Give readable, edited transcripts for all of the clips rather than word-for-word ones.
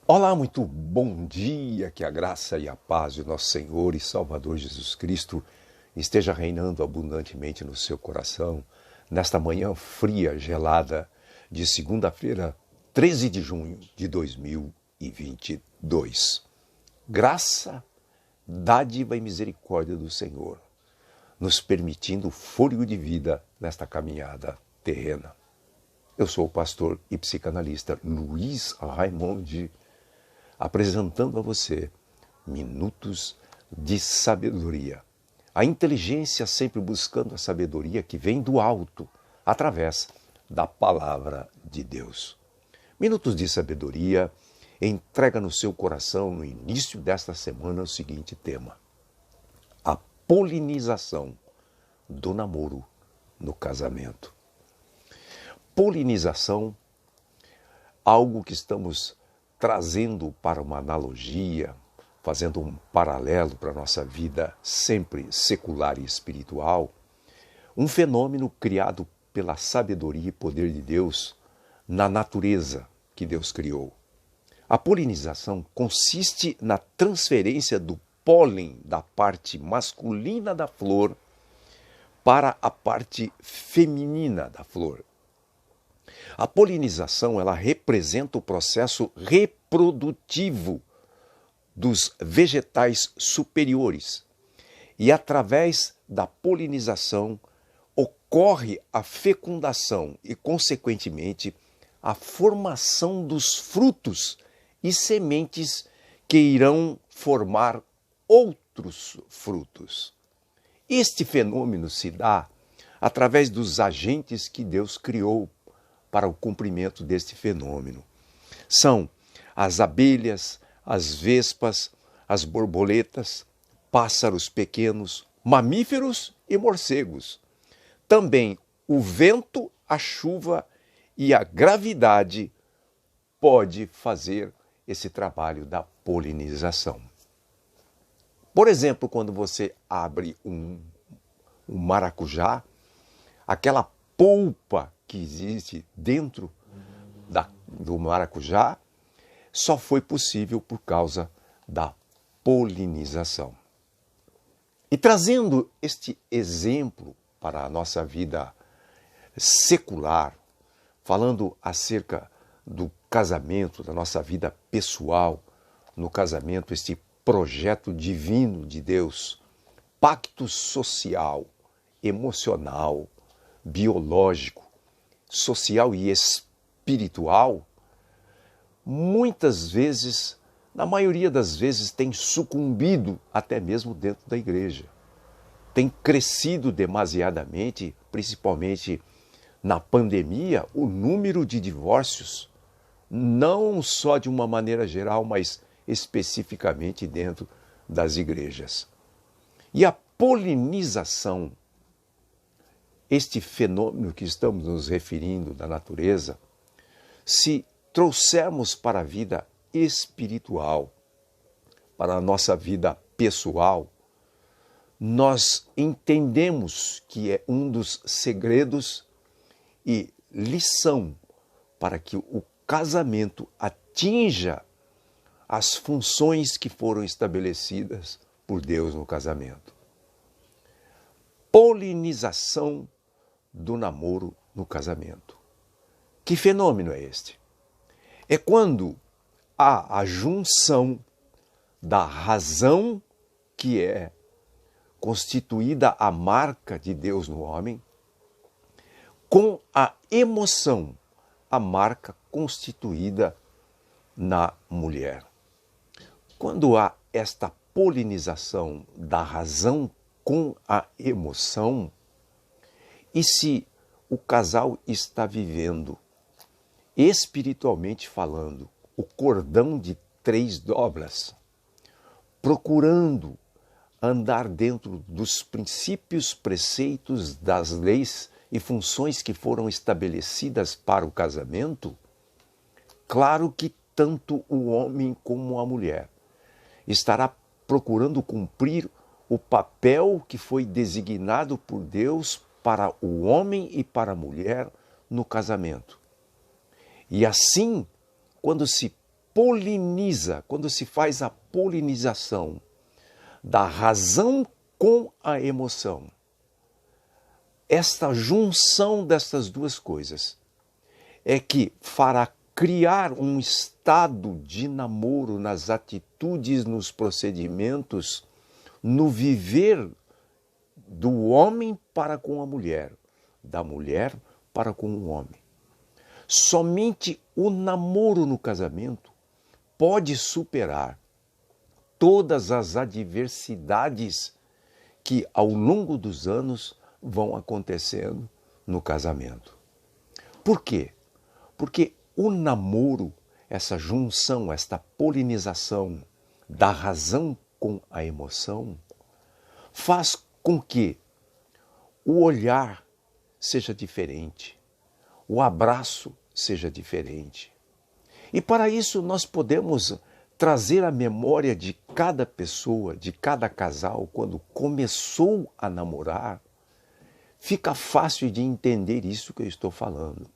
Olá, muito bom dia, que a graça e a paz de nosso Senhor e Salvador Jesus Cristo esteja reinando abundantemente no seu coração, nesta manhã fria, gelada, de segunda-feira, 13 de junho de 2022. Graça, dádiva e misericórdia do Senhor, nos permitindo fôlego de vida nesta caminhada terrena. Eu sou o pastor e psicanalista Luiz Raimundi, apresentando a você minutos de sabedoria. A inteligência sempre buscando a sabedoria que vem do alto, através da palavra de Deus. Minutos de sabedoria entrega no seu coração, no início desta semana, o seguinte tema: a polinização do namoro no casamento. Polinização, algo que estamos trazendo para uma analogia, fazendo um paralelo para a nossa vida sempre secular e espiritual, um fenômeno criado pela sabedoria e poder de Deus na natureza que Deus criou. A polinização consiste na transferência do pólen da parte masculina da flor para a parte feminina da flor. A polinização, ela representa o processo reprodutivo dos vegetais superiores. E através da polinização ocorre a fecundação e, consequentemente, a formação dos frutos e sementes que irão formar outros frutos. Este fenômeno se dá através dos agentes que Deus criou para o cumprimento deste fenômeno. São as abelhas, as vespas, as borboletas, pássaros pequenos, mamíferos e morcegos. Também o vento, a chuva e a gravidade pode fazer esse trabalho da polinização. Por exemplo, quando você abre um maracujá, aquela polpa que existe dentro do maracujá só foi possível por causa da polinização. E trazendo este exemplo para a nossa vida secular, falando acerca do casamento, da nossa vida pessoal, no casamento, este projeto divino de Deus, pacto social, emocional, biológico, social e espiritual, muitas vezes, na maioria das vezes, tem sucumbido até mesmo dentro da igreja. Tem crescido demasiadamente, principalmente na pandemia, o número de divórcios, não só de uma maneira geral, mas especificamente dentro das igrejas. E a polinização, este fenômeno que estamos nos referindo da natureza, se trouxermos para a vida espiritual, para a nossa vida pessoal, nós entendemos que é um dos segredos e lição para que o casamento atinja as funções que foram estabelecidas por Deus no casamento. Polinização do namoro no casamento. Que fenômeno é este? É quando há a junção da razão, que é constituída a marca de Deus no homem, com a emoção, a marca constituída na mulher. Quando há esta polinização da razão com a emoção, e se o casal está vivendo, espiritualmente falando, o cordão de 3 dobras, procurando andar dentro dos princípios, preceitos, das leis e funções que foram estabelecidas para o casamento, claro que tanto o homem como a mulher estará procurando cumprir o papel que foi designado por Deus para o homem e para a mulher no casamento. E assim, quando se poliniza, quando se faz a polinização da razão com a emoção, esta junção destas duas coisas é que fará criar um estado de namoro nas atitudes, nos procedimentos, no viver do homem para com a mulher, da mulher para com o homem. Somente o namoro no casamento pode superar todas as adversidades que ao longo dos anos vão acontecendo no casamento. Por quê? Porque o namoro, essa junção, esta polinização da razão com a emoção, faz com que o olhar seja diferente, o abraço seja diferente. E para isso nós podemos trazer a memória de cada pessoa, de cada casal, quando começou a namorar. Fica fácil de entender isso que eu estou falando.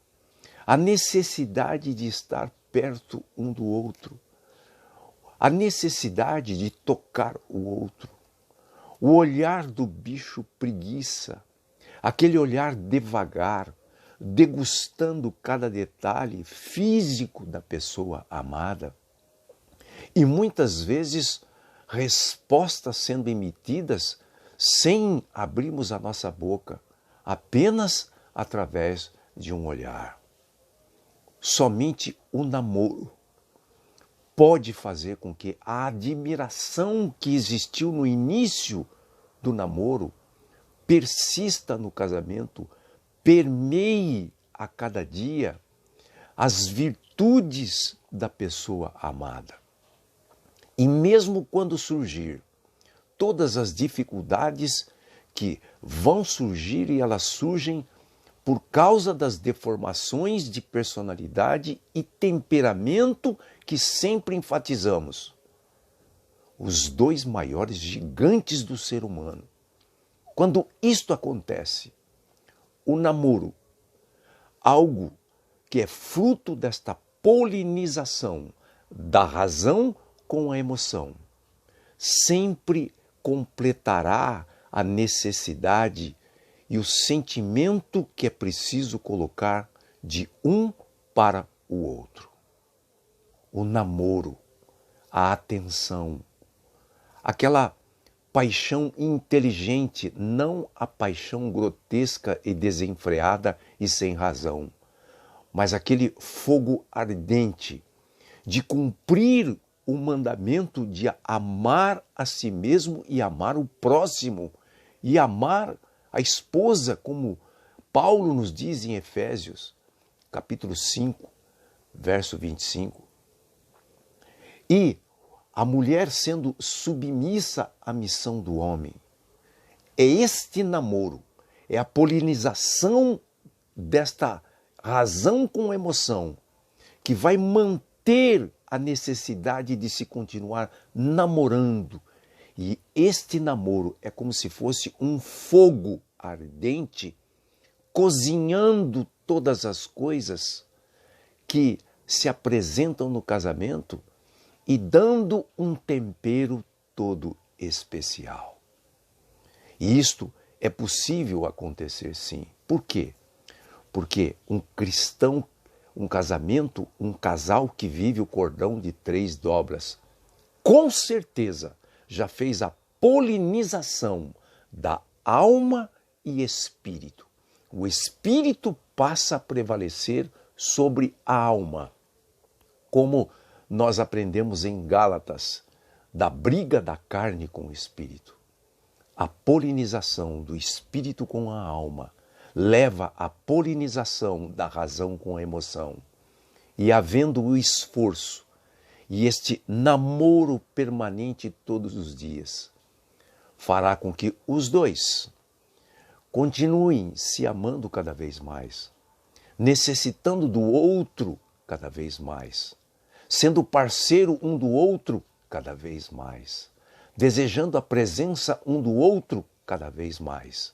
A necessidade de estar perto um do outro, a necessidade de tocar o outro, o olhar do bicho preguiça, aquele olhar devagar, degustando cada detalhe físico da pessoa amada. E muitas vezes respostas sendo emitidas sem abrirmos a nossa boca, apenas através de um olhar. Somente o namoro pode fazer com que a admiração que existiu no início do namoro persista no casamento, permeie a cada dia as virtudes da pessoa amada. E mesmo quando surgir todas as dificuldades que vão surgir, e elas surgem por causa das deformações de personalidade e temperamento que sempre enfatizamos, os dois maiores gigantes do ser humano. Quando isto acontece, o namoro, algo que é fruto desta polinização da razão com a emoção, sempre completará a necessidade e o sentimento que é preciso colocar de um para o outro. O namoro, a atenção, aquela paixão inteligente, não a paixão grotesca e desenfreada e sem razão, mas aquele fogo ardente de cumprir o mandamento de amar a si mesmo e amar o próximo e amar a esposa, como Paulo nos diz em Efésios, capítulo 5, verso 25. E a mulher sendo submissa à missão do homem. É este namoro, é a polinização desta razão com emoção que vai manter a necessidade de se continuar namorando. E este namoro é como se fosse um fogo ardente, cozinhando todas as coisas que se apresentam no casamento e dando um tempero todo especial. E isto é possível acontecer sim. Por quê? Porque um cristão, um casamento, um casal que vive o cordão de 3 dobras, com certeza já fez a polinização da alma e espírito. O espírito passa a prevalecer sobre a alma, como nós aprendemos em Gálatas, da briga da carne com o espírito. A polinização do espírito com a alma leva à polinização da razão com a emoção. E havendo o esforço e este namoro permanente todos os dias, fará com que os dois continuem se amando cada vez mais, necessitando do outro cada vez mais, sendo parceiro um do outro cada vez mais, desejando a presença um do outro cada vez mais.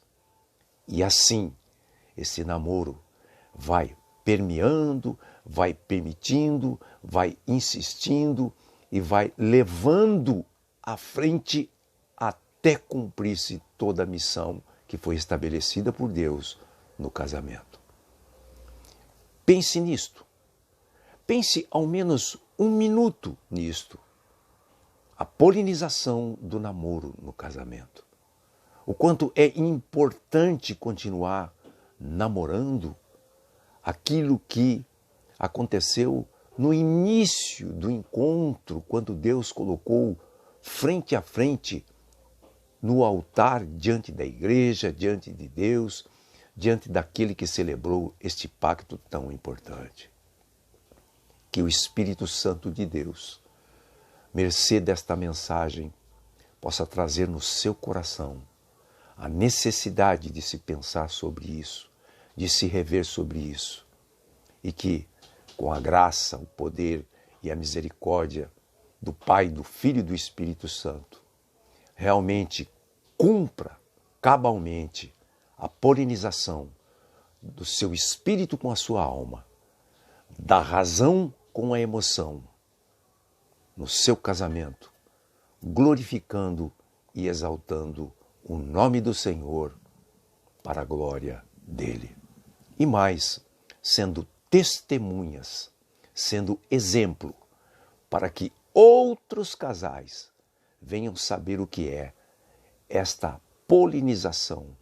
E assim, esse namoro vai permeando, vai permitindo, vai insistindo e vai levando à frente até cumprir-se toda a missão que foi estabelecida por Deus no casamento. Pense nisto. Pense ao menos um minuto nisto. A polinização do namoro no casamento. O quanto é importante continuar namorando aquilo que aconteceu no início do encontro, quando Deus colocou frente a frente no altar, diante da igreja, diante de Deus, diante daquele que celebrou este pacto tão importante. Que o Espírito Santo de Deus, mercê desta mensagem, possa trazer no seu coração a necessidade de se pensar sobre isso, de se rever sobre isso, e que, com a graça, o poder e a misericórdia do Pai, do Filho e do Espírito Santo, realmente cumpra cabalmente a polinização do seu espírito com a sua alma, da razão com a emoção, no seu casamento, glorificando e exaltando o nome do Senhor para a glória dele. E mais, sendo testemunhas, sendo exemplo, para que outros casais venham saber o que é esta polinização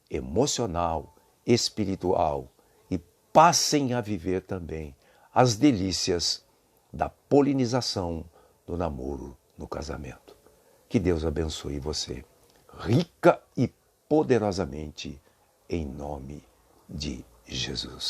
emocional, espiritual, e passem a viver também as delícias da polinização do namoro no casamento. Que Deus abençoe você, rica e poderosamente, em nome de Jesus.